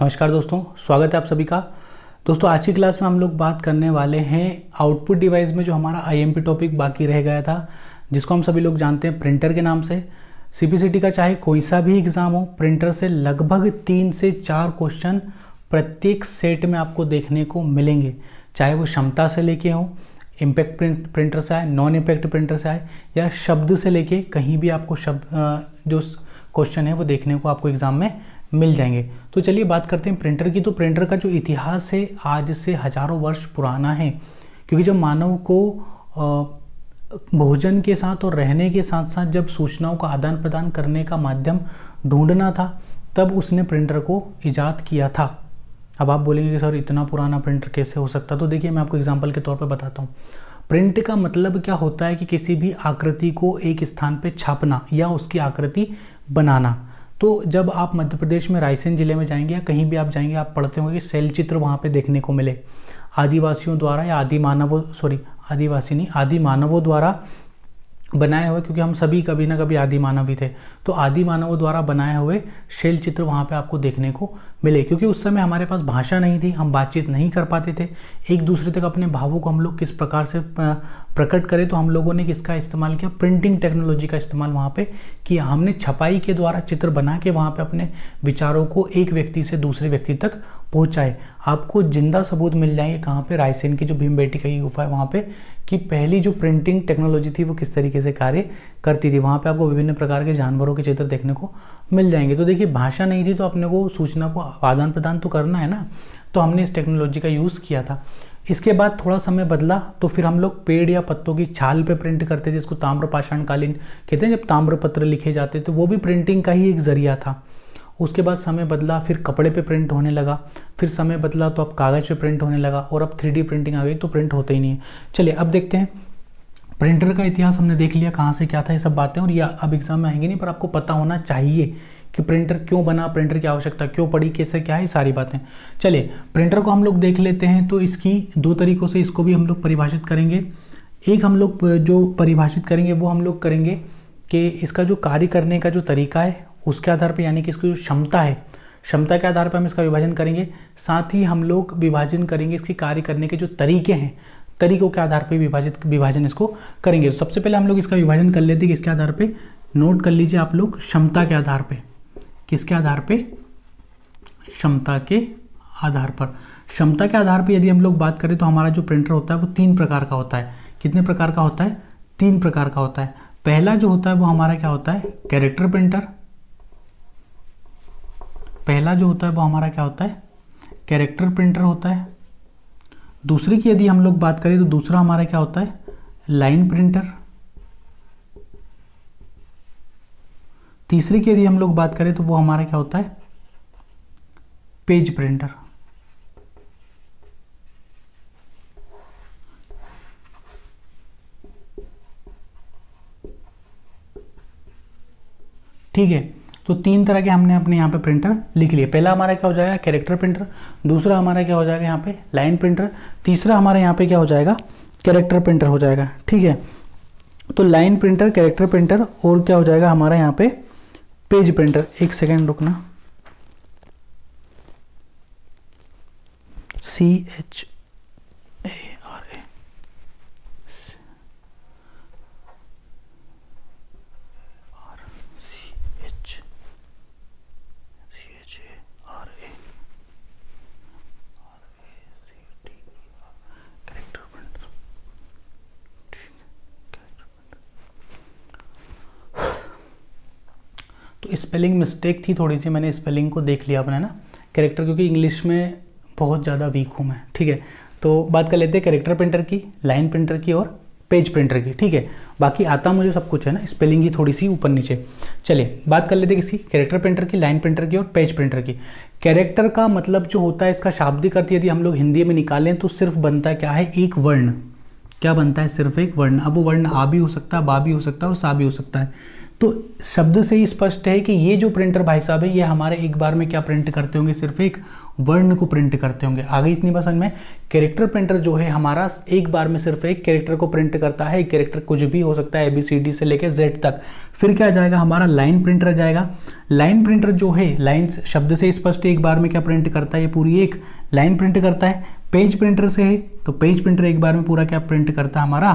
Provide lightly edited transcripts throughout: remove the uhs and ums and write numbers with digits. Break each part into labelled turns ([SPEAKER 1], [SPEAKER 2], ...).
[SPEAKER 1] नमस्कार दोस्तों, स्वागत है आप सभी का। दोस्तों आज की क्लास में हम लोग बात करने वाले हैं आउटपुट डिवाइस में जो हमारा आईएमपी टॉपिक बाकी रह गया था, जिसको हम सभी लोग जानते हैं प्रिंटर के नाम से। सीपीसीटी का चाहे कोई सा भी एग्जाम हो, प्रिंटर से लगभग 3 से 4 क्वेश्चन प्रत्येक सेट में आपको देखने को मिलेंगे, चाहे वो क्षमता से लेके हो, इम्पैक्ट प्रिंटर से आए, नॉन इम्पैक्ट प्रिंटर से आए, या शब्द से लेके कहीं भी आपको शब्द जो क्वेश्चन है वो देखने को आपको एग्जाम में मिल जाएंगे। तो चलिए बात करते हैं प्रिंटर की। तो प्रिंटर का जो इतिहास है आज से हजारों वर्ष पुराना है, क्योंकि जब मानव को भोजन के साथ और रहने के साथ साथ जब सूचनाओं का आदान प्रदान करने का माध्यम ढूंढना था, तब उसने प्रिंटर को इजाद किया था। अब आप बोलेंगे कि सर इतना पुराना प्रिंटर कैसे हो सकता? तो देखिए मैं आपको एग्जाम्पल के तौर पर बताता हूँ। प्रिंट का मतलब क्या होता है कि किसी भी आकृति को एक स्थान पे छापना या उसकी आकृति बनाना। तो जब आप मध्य प्रदेश में रायसेन जिले में जाएंगे या कहीं भी आप जाएंगे, आप पढ़ते होंगे कि शैल चित्र वहाँ पे देखने को मिले आदिवासियों द्वारा या आदि मानवों द्वारा बनाए हुए, क्योंकि हम सभी कभी ना कभी आदि मानव ही थे। तो आदि मानवों द्वारा बनाए हुए शैल चित्र वहाँ पे आपको देखने को मिले, क्योंकि उस समय हमारे पास भाषा नहीं थी, हम बातचीत नहीं कर पाते थे एक दूसरे तक। अपने भावों को हम लोग किस प्रकार से प्रकट करें, तो हम लोगों ने किसका इस्तेमाल किया? प्रिंटिंग टेक्नोलॉजी का इस्तेमाल वहाँ पे किया। हमने छपाई के द्वारा चित्र बना के वहाँ पे अपने विचारों को एक व्यक्ति से दूसरे व्यक्ति तक पहुँचाए। आपको जिंदा सबूत मिल जाएंगे कहाँ पे? रायसेन की जो भीमबेटका की गुफा है वहाँ पे, कि पहली जो प्रिंटिंग टेक्नोलॉजी थी वो किस तरीके से कार्य करती थी। वहाँ पे आपको विभिन्न प्रकार के जानवरों के चित्र देखने को मिल जाएंगे। तो देखिए भाषा नहीं थी, तो अपने को सूचना को आदान प्रदान तो करना है ना, तो हमने इस टेक्नोलॉजी का यूज़ किया था। इसके बाद थोड़ा समय बदला, तो फिर हम लोग पेड़ या पत्तों की छाल पे प्रिंट करते थे, जिसको ताम्र पाषाणकालीन कहते हैं। जब ताम्र पत्र लिखे जाते थे वो भी प्रिंटिंग का ही एक जरिया था। उसके बाद समय बदला, फिर कपड़े पे प्रिंट होने लगा, फिर समय बदला तो अब कागज़ पे प्रिंट होने लगा, और अब 3D प्रिंटिंग आ गई तो प्रिंट होता ही नहीं है। चलिए अब देखते हैं प्रिंटर का इतिहास। हमने देख लिया कहाँ से क्या था, ये सब बातें, और ये अब एग्जाम में आएंगी नहीं, पर आपको पता होना चाहिए कि प्रिंटर क्यों बना, प्रिंटर की आवश्यकता क्यों पड़ी, कैसे क्या है, सारी बातें। चलिए प्रिंटर को हम लोग देख लेते हैं। तो इसकी 2 तरीकों से इसको भी हम लोग परिभाषित करेंगे। एक हम लोग जो परिभाषित करेंगे वो हम लोग करेंगे कि इसका जो कार्य करने का जो तरीका है उसके आधार पर, यानी कि इसकी जो क्षमता है, क्षमता के आधार पर हम इसका विभाजन करेंगे। साथ ही हम लोग विभाजन करेंगे इसकी कार्य करने के जो तरीके हैं, तरीकों के आधार पर विभाजन इसको करेंगे। तो सबसे पहले हम लोग इसका विभाजन कर लेते हैं किसके आधार पे? नोट कर लीजिए आप लोग, क्षमता के आधार पे। किसके आधार पे? क्षमता के आधार पर। क्षमता के आधार पे यदि हम लोग बात करें तो हमारा जो प्रिंटर होता है वो 3 प्रकार का होता है। कितने प्रकार का होता है? 3 प्रकार का होता है। पहला जो होता है वो हमारा क्या होता है? Character printer. पहला जो होता है वो हमारा क्या होता है? कैरेक्टर प्रिंटर होता है। दूसरी की यदि हम लोग बात करें तो दूसरा हमारा क्या होता है? Line printer. तीसरी की यदि हम लोग बात करें तो वो हमारा क्या होता है? Page printer. ठीक है, तो 3 तरह के हमने अपने यहाँ पे प्रिंटर लिख लिए। पहला हमारा क्या हो जाएगा? Character printer. दूसरा हमारा क्या हो जाएगा यहाँ पे? Line printer. तीसरा हमारे यहाँ पे क्या हो जाएगा? कैरेक्टर प्रिंटर हो जाएगा। ठीक है, तो लाइन प्रिंटर, कैरेक्टर प्रिंटर, और क्या हो जाएगा हमारा यहाँ पे? Page printer. एक सेकेंड रुकना। CHARA तो स्पेलिंग मिस्टेक थी थोड़ी सी, मैंने स्पेलिंग को देख लिया अपना ना, कैरेक्टर, क्योंकि इंग्लिश में बहुत ज़्यादा वीक हूँ मैं। ठीक है, तो बात कर लेते हैं कैरेक्टर प्रिंटर की, लाइन प्रिंटर की और पेज प्रिंटर की। ठीक है, बाकी आता मुझे सब कुछ है ना, स्पेलिंग ही थोड़ी सी ऊपर नीचे। चलिए बात कर लेते हैं किसी कैरेक्टर प्रिंटर की, लाइन प्रिंटर की और पेज प्रिंटर की। कैरेक्टर का मतलब जो होता है, इसका शाब्दिक अर्थ यदि हम लोग हिंदी में निकालें तो सिर्फ बनता है क्या है? एक वर्ण। क्या बनता है? सिर्फ एक वर्ण। अब वो वर्ण आ भी हो सकता है, बा भी हो सकता है और सा भी हो सकता है। तो शब्द से ही स्पष्ट है कि ये जो प्रिंटर भाई साहब है, ये हमारे एक बार में क्या प्रिंट करते होंगे? सिर्फ एक वर्ण को प्रिंट करते होंगे। आगे इतनी बात समझ में? कैरेक्टर प्रिंटर जो है हमारा एक बार में सिर्फ एक कैरेक्टर को प्रिंट करता है। कैरेक्टर कुछ भी हो सकता है, ABCD से लेकर Z तक। फिर क्या आ जाएगा? हमारा लाइन प्रिंटर आ जाएगा। लाइन प्रिंटर जो है, लाइन शब्द से स्पष्ट एक बार में क्या प्रिंट करता है, ये पूरी एक लाइन प्रिंट करता है। पेज प्रिंटर से है तो पेज प्रिंटर एक बार में पूरा क्या प्रिंट करता है, हमारा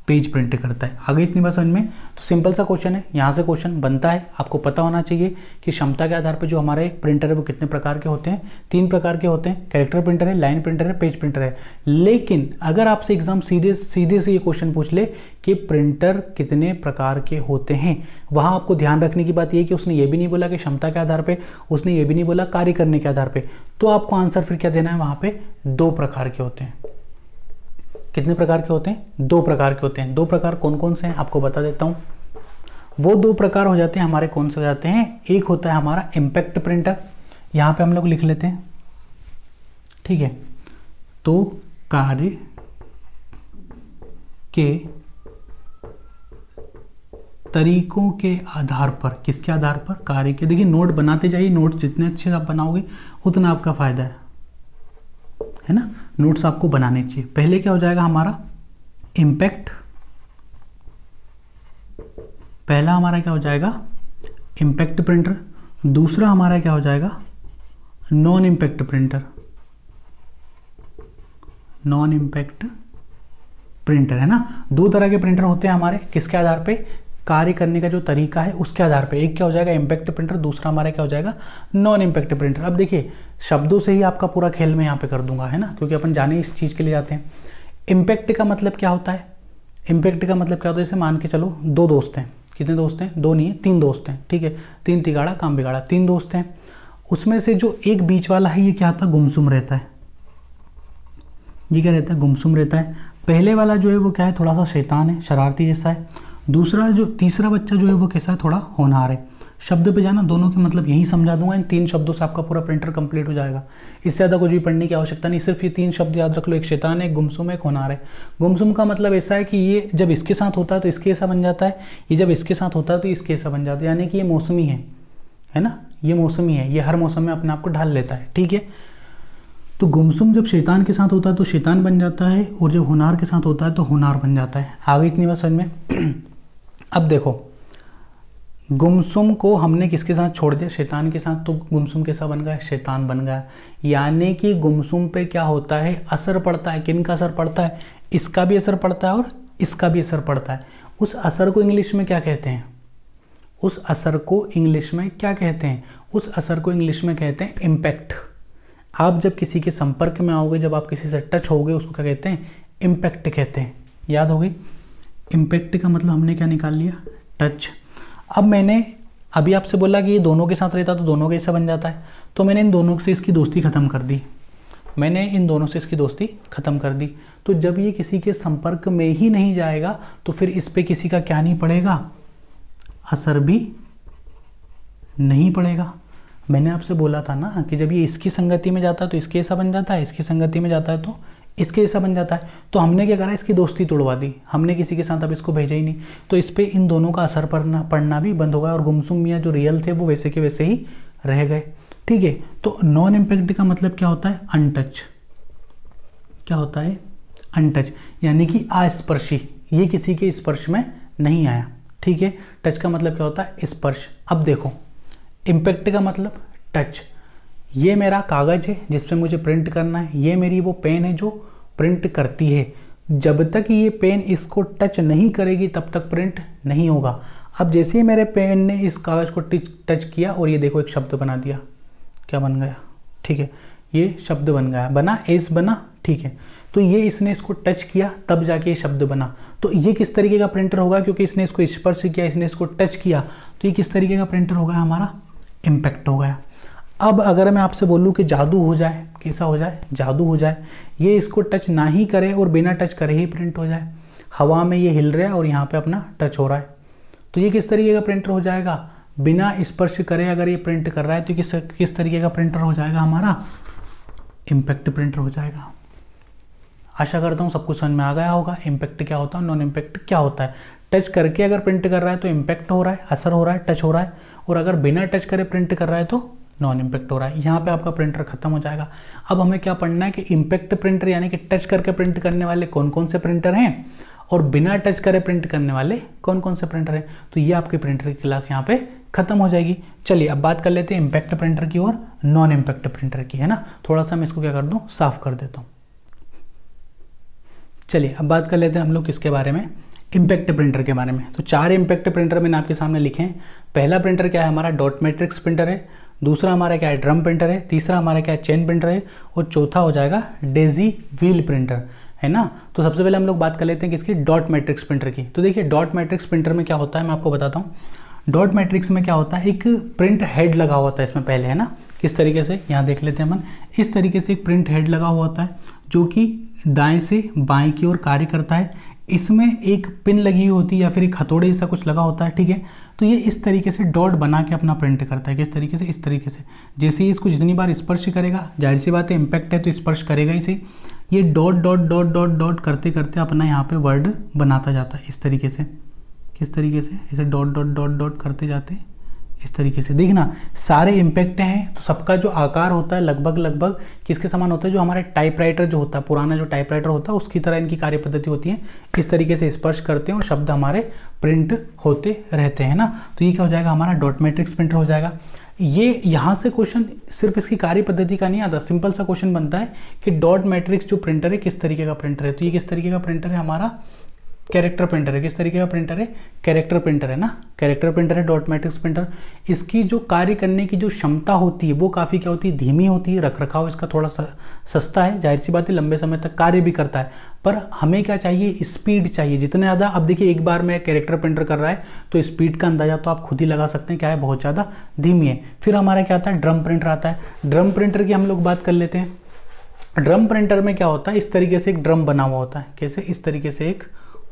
[SPEAKER 1] पेज प्रिंट करता है। आगे इतनी बात समझ में। तो सिंपल सा क्वेश्चन है, यहाँ से क्वेश्चन बनता है। आपको पता होना चाहिए कि क्षमता के आधार पर जो हमारे प्रिंटर है वो कितने प्रकार के होते हैं, 3 प्रकार के होते हैं। कैरेक्टर प्रिंटर है, लाइन प्रिंटर है, पेज प्रिंटर है। लेकिन अगर आपसे एग्जाम सीधे से ये क्वेश्चन पूछ ले कि प्रिंटर कितने प्रकार के होते हैं, वहाँ आपको ध्यान रखने की बात ये कि उसने ये भी नहीं बोला कि क्षमता के आधार पर, उसने ये भी नहीं बोला कार्य करने के आधार पर। तो आपको आंसर फिर क्या देना है, वहाँ पे 2 प्रकार के होते हैं। कितने प्रकार के होते हैं, 2 प्रकार के होते हैं। 2 प्रकार कौन कौन से हैं आपको बता देता हूँ। वो 2 प्रकार हो जाते हैं हमारे, कौन से हो जाते हैं, एक होता है हमारा इम्पैक्ट प्रिंटर, यहाँ पे हम लोग लिख लेते हैं, ठीक है। तो कार्य के तरीकों के आधार पर, किसके आधार पर, कार्य के। देखिए नोट बनाते जाइए, नोट जितने अच्छे आप बनाओगे उतना आपका फायदा है ना। नोट्स आपको बनाने चाहिए। पहले क्या हो जाएगा हमारा इम्पैक्ट, पहला हमारा क्या हो जाएगा इम्पैक्ट प्रिंटर, दूसरा हमारा क्या हो जाएगा non impact printer. Non impact printer है ना। 2 तरह के प्रिंटर होते हैं हमारे, किसके आधार पे, कार्य करने का जो तरीका है उसके आधार पे। एक क्या हो जाएगा इम्पैक्ट प्रिंटर, दूसरा हमारा क्या हो जाएगा नॉन इम्पैक्ट प्रिंटर। अब देखिए शब्दों से ही आपका पूरा खेल मैं यहाँ पे कर दूंगा, है ना, क्योंकि अपन जाने इस चीज़ के लिए जाते हैं। इम्पैक्ट का मतलब क्या होता है, इम्पैक्ट का मतलब क्या होता है, जैसे मान के चलो 2 दोस्त हैं, कितने दोस्त हैं, 2 नहीं है 3 दोस्त हैं, ठीक है, 3 तिगाड़ा काम बिगाड़ा, 3 दोस्त हैं। उसमें से जो एक बीच वाला है ये क्या होता है, गुमसुम रहता है। ये क्या रहता है, गुमसुम रहता है। पहले वाला जो है वो क्या है, थोड़ा सा शैतान है, शरारती जैसा है। दूसरा जो तीसरा बच्चा जो है वो कैसा है, थोड़ा होनहार है। शब्द पे जाना, दोनों के मतलब यही समझा दूंगा। इन 3 शब्दों से आपका पूरा प्रिंटर कंप्लीट हो जाएगा। इससे ज़्यादा कुछ भी पढ़ने की आवश्यकता नहीं, सिर्फ ये 3 शब्द याद रख लो, एक शैतान है, एक गुमसुम है, एक होनहार है। गुमसुम का मतलब ऐसा है कि ये जब इसके साथ होता है तो इसके ऐसा बन जाता है, ये जब इसके साथ होता है तो इसके ऐसा बन जाता है, यानी कि ये मौसमी है ना, ये मौसमी है, ये हर मौसम में अपने आप को ढाल लेता है, ठीक है। तो गुमसुम जब शैतान के साथ होता है तो शैतान बन जाता है, और जब होनहार के साथ होता है तो होनहार बन जाता है। आगे इतनी बात समझ में। अब देखो गुमसुम को हमने किसके साथ छोड़ दिया, शैतान के साथ, तो गुमसुम कैसा बन गया, शैतान बन गया। यानी कि गुमसुम पे क्या होता है, असर पड़ता है। किन का असर पड़ता है, इसका भी असर पड़ता है और इसका भी असर पड़ता है। उस असर को इंग्लिश में क्या कहते हैं, उस असर को इंग्लिश में क्या कहते हैं, उस असर को इंग्लिश में कहते हैं इम्पैक्ट। आप जब किसी के संपर्क में आओगे, जब आप किसी से टच होगे, उसको क्या कहते हैं, इम्पैक्ट कहते हैं। याद हो गई, इम्पैक्ट का मतलब हमने क्या निकाल लिया, टच। अब मैंने अभी आपसे बोला कि ये दोनों के साथ रहता तो दोनों कैसा बन जाता है, तो मैंने इन दोनों से इसकी दोस्ती खत्म कर दी, मैंने इन दोनों से इसकी दोस्ती खत्म कर दी। तो जब ये किसी के संपर्क में ही नहीं जाएगा तो फिर इस पे किसी का क्या नहीं पड़ेगा, असर भी नहीं पड़ेगा। मैंने आपसे बोला था ना कि जब ये इसकी संगति में जाता है तो इसके ऐसा बन जाता है, इसकी संगति में जाता है तो इसके ऐसा बन जाता है। तो हमने क्या करा, इसकी दोस्ती तोड़वा दी, हमने किसी के साथ अब इसको भेजा ही नहीं, तो इस पर इन दोनों का असर पड़ना भी बंद हो गया, और गुमसुम मियाँ जो रियल थे वो वैसे के वैसे ही रह गए, ठीक है। तो नॉन इम्पैक्ट का मतलब क्या होता है, अनटच। क्या होता है, अनटच, यानी कि अस्पर्शी, ये किसी के स्पर्श में नहीं आया, ठीक है। टच का मतलब क्या होता है, स्पर्श। अब देखो इम्पैक्ट का मतलब टच, ये मेरा कागज़ है जिस पे मुझे प्रिंट करना है, ये मेरी वो पेन है जो प्रिंट करती है। जब तक ये पेन इसको टच नहीं करेगी तब तक प्रिंट नहीं होगा। अब जैसे ही मेरे पेन ने इस कागज़ को टच किया और ये देखो एक शब्द बना दिया, क्या बन गया, ठीक है, ये शब्द बन गया, बना एस बना, ठीक है। तो ये इसने इसको टच किया तब जाके ये शब्द बना। तो ये किस तरीके का प्रिंटर होगा, क्योंकि इसने इसको स्पर्श किया, इसने इसको टच किया, तो ये किस तरीके का प्रिंटर होगा, हमारा इम्पैक्ट हो गया। अब अगर मैं आपसे बोलूँ कि जादू हो जाए, कैसा हो जाए, जादू हो जाए, ये इसको टच ना ही करे और बिना टच करे ही प्रिंट हो जाए, हवा में ये हिल रहा है और यहाँ पे अपना टच हो रहा है, तो ये किस तरीके का प्रिंटर हो जाएगा, बिना स्पर्श करे अगर ये प्रिंट कर रहा है तो किस तरीके का प्रिंटर हो जाएगा, हमारा इम्पैक्ट प्रिंटर हो जाएगा। आशा करता हूँ सब कुछ समझ में आ गया होगा। इम्पैक्ट क्या होता है, नॉन इम्पैक्ट क्या होता है। टच करके अगर प्रिंट कर रहा है तो इम्पैक्ट हो रहा है, असर हो रहा है, टच हो रहा है, और अगर बिना टच करे प्रिंट कर रहा है तो नॉन इम्पैक्ट हो रहा है। यहाँ पे आपका प्रिंटर खत्म हो जाएगा। अब हमें क्या पढ़ना है कि इम्पैक्ट प्रिंटर यानी कि टच करके प्रिंट करने वाले कौन कौन से प्रिंटर हैं, और बिना टच करे प्रिंट करने वाले कौन कौन से प्रिंटर हैं। तो ये आपके प्रिंटर की क्लास यहाँ पे खत्म हो जाएगी। चलिए अब बात कर लेते हैं इम्पैक्ट प्रिंटर की और नॉन इम्पैक्ट प्रिंटर की, है ना। थोड़ा सा मैं इसको क्या कर दूं, साफ कर देता हूं। चलिए अब बात कर लेते हैं हम लोग किसके बारे में, इम्पैक्ट प्रिंटर के बारे में। तो 4 इम्पैक्ट प्रिंटर मैंने आपके सामने लिखे हैं। पहला प्रिंटर क्या है हमारा, डॉट मैट्रिक्स प्रिंटर है। दूसरा हमारा क्या है, ड्रम प्रिंटर है। तीसरा हमारा क्या है, चेन प्रिंटर है। और चौथा हो जाएगा डेजी व्हील प्रिंटर, है ना। तो सबसे पहले हम लोग बात कर लेते हैं किसकी, डॉट मैट्रिक्स प्रिंटर की। तो देखिए डॉट मैट्रिक्स प्रिंटर में क्या होता है मैं आपको बताता हूँ। डॉट मैट्रिक्स में क्या होता है, एक प्रिंट हेड लगा हुआ होता है इसमें पहले, है ना। किस तरीके से, यहाँ देख लेते हैं अपन। इस तरीके से एक प्रिंट हेड लगा हुआ होता है जो कि दाएं से बाएं की ओर कार्य करता है। इसमें एक पिन लगी हुई होती है या फिर एक हथौड़े जैसा कुछ लगा होता है, ठीक है। तो ये इस तरीके से डॉट बना के अपना प्रिंट करता है। किस तरीके से, इस तरीके से। जैसे ही इसको जितनी बार स्पर्श करेगा, जाहिर सी बात है इम्पैक्ट है तो स्पर्श करेगा इसे, ये dot dot dot dot dot करते करते अपना यहाँ पे वर्ड बनाता जाता है इस तरीके से। किस तरीके से, इसे डॉट डॉट डॉट डॉट करते जाते हैं इस तरीके से। देखना सारे इम्पैक्ट हैं तो सबका जो आकार होता है लगभग किसके समान होता है, जो हमारे टाइपराइटर जो होता है, पुराना जो टाइपराइटर होता है उसकी तरह इनकी कार्य पद्धति होती है। इस तरीके से स्पर्श करते हैं और शब्द हमारे प्रिंट होते रहते हैं ना। तो ये क्या हो जाएगा, हमारा डॉट मैट्रिक्स प्रिंटर हो जाएगा। ये यहाँ से क्वेश्चन सिर्फ इसकी कार्य पद्धति का नहीं आता, सिंपल सा क्वेश्चन बनता है कि डॉट मैट्रिक्स जो प्रिंटर है किस तरीके का प्रिंटर है। तो ये किस तरीके का प्रिंटर है, हमारा कैरेक्टर प्रिंटर है। किस तरीके का प्रिंटर है, कैरेक्टर प्रिंटर है ना। कैरेक्टर प्रिंटर है डॉट मैट्रिक्स प्रिंटर। इसकी जो कार्य करने की जो क्षमता होती है वो काफ़ी क्या होती है, धीमी होती है। रख रखाव इसका थोड़ा सस्ता है, जाहिर सी बात है लंबे समय तक कार्य भी करता है। पर हमें क्या चाहिए, स्पीड चाहिए जितना ज़्यादा। अब देखिए एक बार में कैरेक्टर प्रिंटर कर रहा है तो स्पीड का अंदाजा तो आप खुद ही लगा सकते हैं क्या है, बहुत ज़्यादा धीमी है। फिर हमारा क्या आता है, ड्रम प्रिंटर आता है। ड्रम प्रिंटर की हम लोग बात कर लेते हैं। ड्रम प्रिंटर में क्या होता है, इस तरीके से एक ड्रम बना हुआ होता है। कैसे, इस तरीके से एक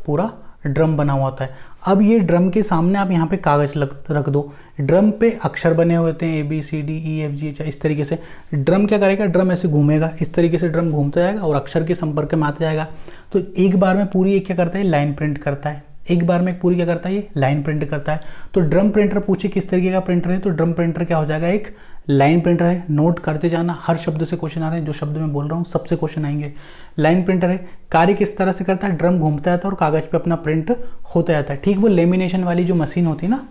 [SPEAKER 1] पूरा ड्रम बना हुआ होता है। अब ये ड्रम के सामने आप यहाँ पे कागज रख दो। ड्रम पे अक्षर बने हुए होते हैं ABCDEFG, इस तरीके से। ड्रम क्या करेगा, ड्रम ऐसे घूमेगा, इस तरीके से ड्रम घूमता जाएगा और अक्षर के संपर्क में आता जाएगा। तो एक बार में पूरी एक क्या करता है, लाइन प्रिंट करता है। एक बार में पूरी क्या करता है, ये लाइन प्रिंट करता है। तो ड्रम प्रिंटर पूछे किस तरीके का प्रिंटर है, तो ड्रम प्रिंटर क्या हो जाएगा, एक लाइन प्रिंटर है। नोट करते जाना, हर शब्द से क्वेश्चन आ रहे हैं, जो शब्द मैं बोल रहा हूँ सबसे क्वेश्चन आएंगे। लाइन प्रिंटर है, कार्य किस तरह से करता है, ड्रम घूमता जाता है और कागज पे अपना प्रिंट होता जाता है। ठीक वो लेमिनेशन वाली जो मशीन होती है ना,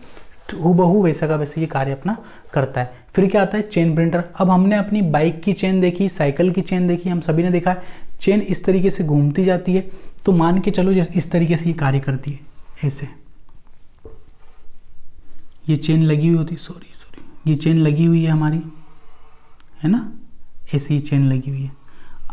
[SPEAKER 1] हूबहू वैसा का वैसे ये कार्य अपना करता है। फिर क्या आता है, चेन प्रिंटर। अब हमने अपनी बाइक की चेन देखी, साइकिल की चेन देखी, हम सभी ने देखा है चेन इस तरीके से घूमती जाती है। तो मान के चलो इस तरीके से ये कार्य करती है, ऐसे ये चेन लगी हुई होती, सॉरी ये चेन लगी हुई है हमारी, है ना, ऐसे ही चेन लगी हुई है।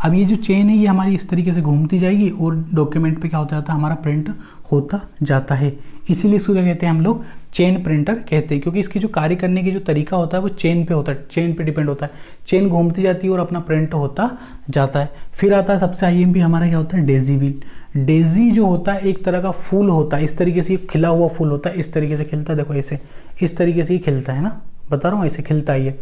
[SPEAKER 1] अब ये जो चेन है ये हमारी इस तरीके से घूमती जाएगी और डॉक्यूमेंट पे क्या होता जाता है, हमारा प्रिंट होता जाता है। इसीलिए इसको क्या कहते हैं हम लोग, चेन प्रिंटर कहते हैं, क्योंकि इसकी जो कार्य करने की जो तरीका होता है वो चेन पे होता है, चेन पे डिपेंड होता है। चेन घूमती जाती है और अपना प्रिंट होता जाता है। फिर आता है सबसे IMP हमारा क्या होता है, डेजी व्हील। डेजी जो होता है एक तरह का फूल होता है, इस तरीके से खिला हुआ फूल होता है, इस तरीके से खिलता है, देखो ऐसे इस तरीके से ही खिलता है ना, बता रहा हूँ ऐसे खिलता है ये।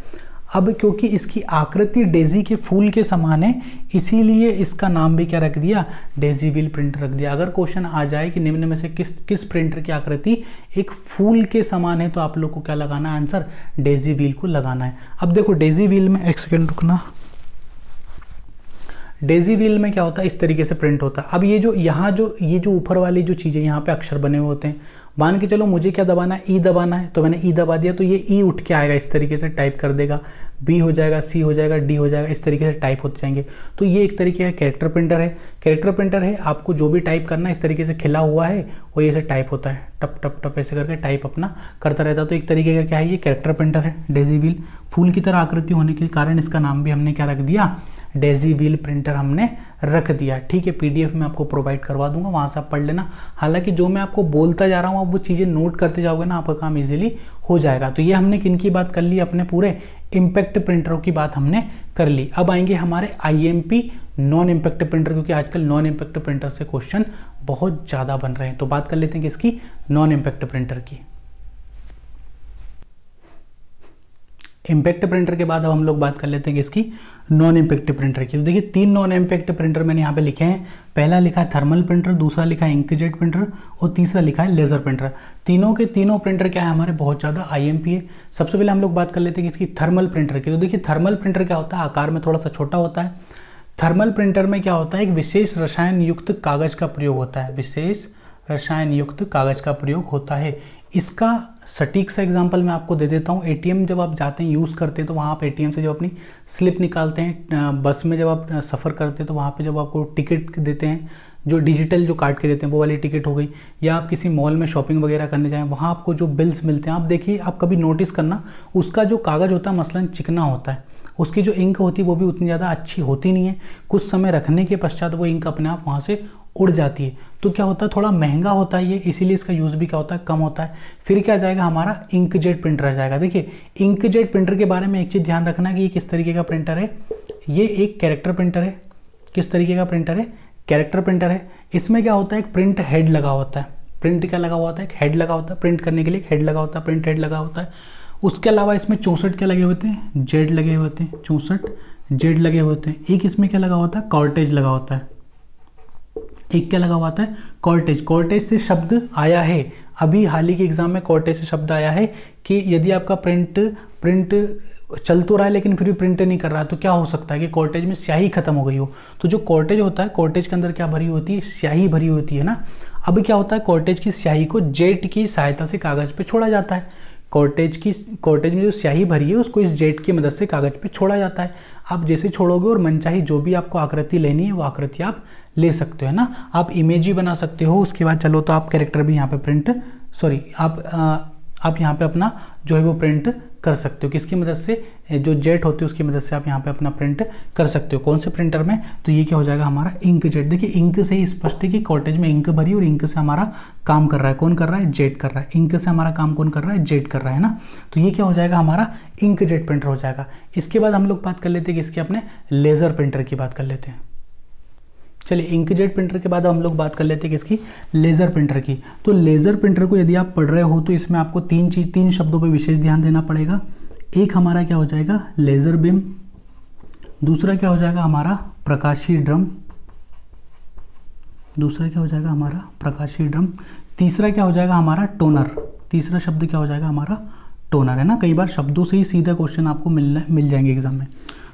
[SPEAKER 1] अब क्योंकि इसकी आकृति डेजी के फूल के समान है इसीलिए इसका नाम भी क्या रख दिया, डेजी व्हील प्रिंटर रख दिया। अगर क्वेश्चन आ जाए कि निम्न में से किस प्रिंटर की आकृति एक फूल के समान है तो आप लोग को क्या लगाना है, आंसर डेजी व्हील को लगाना है। अब देखो डेजी व्हील में, एक सेकेंड रुकना, डेजी व्हील में क्या होता है, इस तरीके से प्रिंट होता है। अब ये जो यहाँ ये जो ऊपर वाली जो चीज़ें यहाँ पे अक्षर बने हुए होते हैं, मान के चलो मुझे क्या दबाना है, ई दबाना है, तो मैंने ई दबा दिया तो ये ई उठ के आएगा, इस तरीके से टाइप कर देगा, बी हो जाएगा, सी हो जाएगा, डी हो जाएगा, इस तरीके से टाइप होते जाएंगे। तो ये एक तरीके का कैरेक्टर प्रिंटर है। कैरेक्टर प्रिंटर है, आपको जो भी टाइप करना है इस तरीके से खिला हुआ है और ये से टाइप होता है, टप टप टप ऐसे करके टाइप अपना करता रहता है। तो एक तरीके का क्या है, ये कैरेक्टर प्रिंटर है। डेजी व्हील फूल की तरह आकृति होने के कारण इसका नाम भी हमने क्या रख दिया, डेजी व्हील प्रिंटर हमने रख दिया। ठीक है, PDF में आपको प्रोवाइड करवा दूंगा, वहाँ से आप पढ़ लेना। हालांकि जो मैं आपको बोलता जा रहा हूँ आप वो चीज़ें नोट करते जाओगे ना, आपका काम इजीली हो जाएगा। तो ये हमने किन की बात कर ली, अपने पूरे इम्पैक्ट प्रिंटरों की बात हमने कर ली। अब आएंगे हमारे IMP नॉन इम्पैक्ट प्रिंटर, क्योंकि आजकल नॉन इम्पैक्ट प्रिंटर से क्वेश्चन बहुत ज़्यादा बन रहे हैं। तो बात कर लेते हैं किसकी, नॉन इम्पैक्ट प्रिंटर की। इम्पैक्ट प्रिंटर के बाद अब हम लोग बात कर लेते हैं किसकी, नॉन इम्पैक्ट प्रिंटर की। तो देखिए 3 नॉन इम्पैक्ट प्रिंटर मैंने यहाँ पे लिखे हैं। पहला लिखा है थर्मल प्रिंटर, दूसरा लिखा है इंकजेट प्रिंटर और तीसरा लिखा है लेजर प्रिंटर। तीनों के तीनों प्रिंटर क्या है, हमारे बहुत ज़्यादा IMP है। सबसे पहले हम लोग बात कर लेते हैं किसकी, थर्मल प्रिंटर की। तो देखिए थर्मल प्रिंटर क्या होता है, आकार में थोड़ा सा छोटा होता है। थर्मल प्रिंटर में क्या होता है, एक विशेष रसायन युक्त कागज का प्रयोग होता है, विशेष रसायन युक्त कागज का प्रयोग होता है। इसका सटीक सा एग्जांपल मैं आपको दे देता हूँ। एटीएम जब आप जाते हैं, यूज़ करते हैं, तो वहाँ आप एटीएम से जब अपनी स्लिप निकालते हैं, बस में जब आप सफ़र करते हैं तो वहाँ पे जब आपको टिकट देते हैं, जो डिजिटल जो काट के देते हैं वो वाली टिकट हो गई, या आप किसी मॉल में शॉपिंग वगैरह करने जाएँ, वहाँ आपको जो बिल्स मिलते हैं, आप देखिए, आप कभी नोटिस करना, उसका जो कागज़ होता है मसलन चिकना होता है, उसकी जो इंक होती है वो भी उतनी ज़्यादा अच्छी होती नहीं है। कुछ समय रखने के पश्चात वो इंक अपने आप वहाँ से उड़ जाती है। तो क्या होता है, थोड़ा महंगा होता है ये, इसीलिए इसका यूज़ भी क्या होता है, कम होता है। फिर क्या आ जाएगा, हमारा इंकजेट प्रिंटर आ जाएगा। देखिए, इंकजेट प्रिंटर के बारे में एक चीज़ ध्यान रखना कि ये किस तरीके का प्रिंटर है। ये एक कैरेक्टर प्रिंटर है। किस तरीके का प्रिंटर है, कैरेक्टर प्रिंटर है। इसमें क्या होता है, एक प्रिंट हेड लगा होता है। प्रिंट क्या लगा होता है, एक हेड लगा होता है, प्रिंट करने के लिए एक हेड लगा होता है, प्रिंट हेड लगा होता है। उसके अलावा इसमें 64 क्या लगे होते हैं, जेड लगे होते हैं, 64 जेड लगे होते हैं। एक इसमें क्या लगा होता है, कॉर्टेज लगा होता है। एक क्या लगा हुआ है, कॉर्टेज। कॉर्टेज से शब्द आया है, अभी हाल ही के एग्जाम में कॉर्टेज से शब्द आया है कि यदि आपका प्रिंट चल तो रहा है लेकिन फिर भी प्रिंट नहीं कर रहा है, तो क्या हो सकता है कि कॉर्टेज में स्याही खत्म हो गई हो। तो जो कॉर्टेज होता है, कॉर्टेज के अंदर क्या भरी होती है, स्याही भरी होती है ना। अब क्या होता है, कॉर्टेज की स्याही को जेट की सहायता से कागज पे छोड़ा जाता है। कॉर्टेज में जो स्याही भरी है उसको इस जेट की मदद से कागज पे छोड़ा जाता है। आप जैसे छोड़ोगे और मनचाही जो भी आपको आकृति लेनी है वो आकृति आप ले सकते हो, है ना। आप इमेज भी बना सकते हो। उसके बाद चलो तो आप कैरेक्टर भी यहाँ पे आप यहाँ पे अपना जो है वो प्रिंट कर सकते हो। किसकी मदद से, जो जेट होती है उसकी मदद से आप यहाँ पे अपना प्रिंट कर सकते हो। कौन से प्रिंटर में, तो ये क्या हो जाएगा हमारा इंक जेट। देखिए, इंक से ही स्पष्ट है कि कॉर्टेज में इंक भरी और इंक से हमारा काम कर रहा है। कौन कर रहा है, जेट कर रहा है। इंक से हमारा काम कौन कर रहा है, जेट कर रहा है ना। तो ये क्या हो जाएगा, हमारा इंक जेट प्रिंटर हो जाएगा। इसके बाद हम लोग बात कर लेते हैं कि इसके अपने लेज़र प्रिंटर की बात कर लेते हैं। चलिए, इंकजेट प्रिंटर के बाद हम लोग बात कर लेते हैं किसकी, लेज़र प्रिंटर की। तो लेज़र प्रिंटर को यदि आप पढ़ रहे हो तो इसमें आपको तीन शब्दों पर विशेष ध्यान देना पड़ेगा। एक हमारा क्या हो जाएगा, लेज़र बीम। दूसरा क्या हो जाएगा हमारा, प्रकाशीय ड्रम। दूसरा क्या हो जाएगा हमारा, प्रकाशीय ड्रम। तीसरा क्या हो जाएगा हमारा, टोनर। तीसरा शब्द क्या हो जाएगा हमारा, टोनर, है ना। कई बार शब्दों से ही सीधा क्वेश्चन आपको मिल जाएंगे एग्जाम में।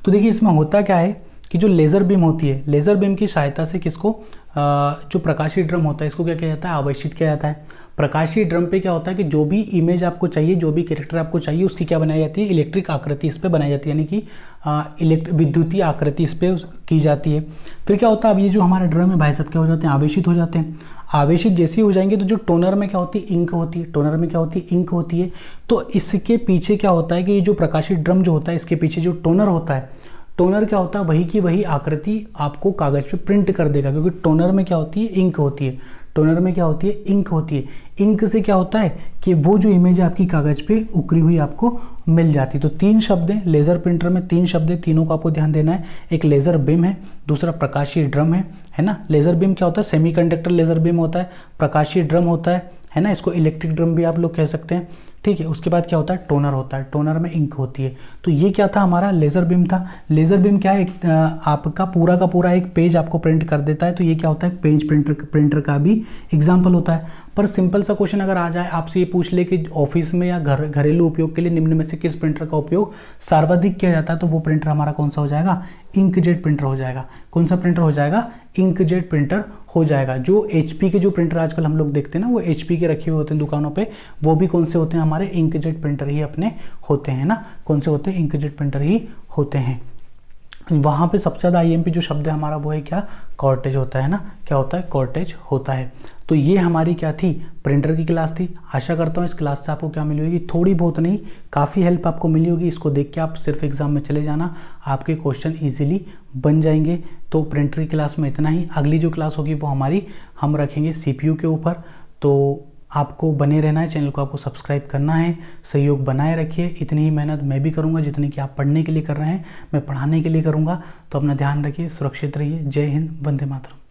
[SPEAKER 1] तो देखिए, इसमें होता क्या है कि जो लेज़र बीम होती है, लेज़र बीम की सहायता से किसको, जो प्रकाशीय ड्रम होता है इसको क्या किया जाता है, आवेशित किया जाता है। प्रकाशीय ड्रम पे क्या होता है कि जो भी इमेज आपको चाहिए, जो भी कैरेक्टर आपको चाहिए, उसकी क्या बनाई जाती है, इलेक्ट्रिक आकृति इस पर बनाई जाती है, यानी कि विद्युतीय आकृति इस पर की जाती है। फिर क्या होता है, अब ये जो हमारा ड्रम है भाई साहब क्या हो जाते हैं, आवेशित हो जाते हैं। आवेशित जैसे ही हो जाएंगे तो जो टोनर में क्या होती है, इंक होती है। टोनर में क्या होती है, इंक होती है। तो इसके पीछे क्या होता है कि ये जो प्रकाशीय ड्रम जो होता है इसके पीछे जो टोनर होता है, टोनर क्या होता है, वही की वही आकृति आपको कागज पे प्रिंट कर देगा, क्योंकि टोनर में क्या होती है, इंक होती है। टोनर में क्या होती है, इंक होती है। इंक से क्या होता है कि वो जो इमेज आपकी कागज पे उकरी हुई आपको मिल जाती है। तो तीन शब्द हैं लेज़र प्रिंटर में, तीन शब्द हैं, तीनों को आपको ध्यान देना है। एक लेज़र बीम है, दूसरा प्रकाशीय ड्रम है ना। लेज़र बीम क्या होता है, सेमीकंडक्टर लेज़र बीम होता है। प्रकाशीय ड्रम होता है ना, इसको इलेक्ट्रिक ड्रम भी आप लोग कह सकते हैं, ठीक है। उसके बाद क्या होता है, टोनर होता है। टोनर में इंक होती है। तो ये क्या था, हमारा लेज़र बीम था। लेज़र बीम क्या है, आपका पूरा का पूरा एक पेज आपको प्रिंट कर देता है। तो ये क्या होता है, पेज प्रिंटर का भी एग्जाम्पल होता है। पर सिंपल सा क्वेश्चन अगर आ जाए, आपसे ये पूछ ले कि ऑफिस में या घरेलू उपयोग के लिए निम्न में से किस प्रिंटर का उपयोग सर्वाधिक किया जाता है, तो वो प्रिंटर हमारा कौन सा हो जाएगा, इंकजेट प्रिंटर हो जाएगा। कौन सा प्रिंटर हो जाएगा, इंकजेट प्रिंटर हो जाएगा। जो HP के जो प्रिंटर आजकल हम लोग देखते हैं ना, वो HP के रखे हुए होते हैं दुकानों पे, वो भी कौन से होते हैं, हमारे इंकजेट प्रिंटर ही अपने होते हैं ना। कौन से होते हैं, इंकजेट प्रिंटर ही होते हैं। वहाँ पे सबसे ज़्यादा IMP जो शब्द है हमारा वो है क्या, कॉर्टेज होता है ना। क्या होता है, कॉर्टेज होता है। तो ये हमारी क्या थी, प्रिंटर की क्लास थी। आशा करता हूँ इस क्लास से आपको क्या मिली होगी, थोड़ी बहुत नहीं काफ़ी हेल्प आपको मिली होगी। इसको देख के आप सिर्फ एग्जाम में चले जाना, आपके क्वेश्चन इजीली बन जाएंगे। तो प्रिंटर की क्लास में इतना ही। अगली जो क्लास होगी वो हम रखेंगे CPU के ऊपर। तो आपको बने रहना है, चैनल को आपको सब्सक्राइब करना है, सहयोग बनाए रखिए। इतनी ही मेहनत मैं भी करूँगा जितनी कि आप पढ़ने के लिए कर रहे हैं, मैं पढ़ाने के लिए करूँगा। तो अपना ध्यान रखिए, सुरक्षित रहिए। जय हिंद, वंदे मातरम।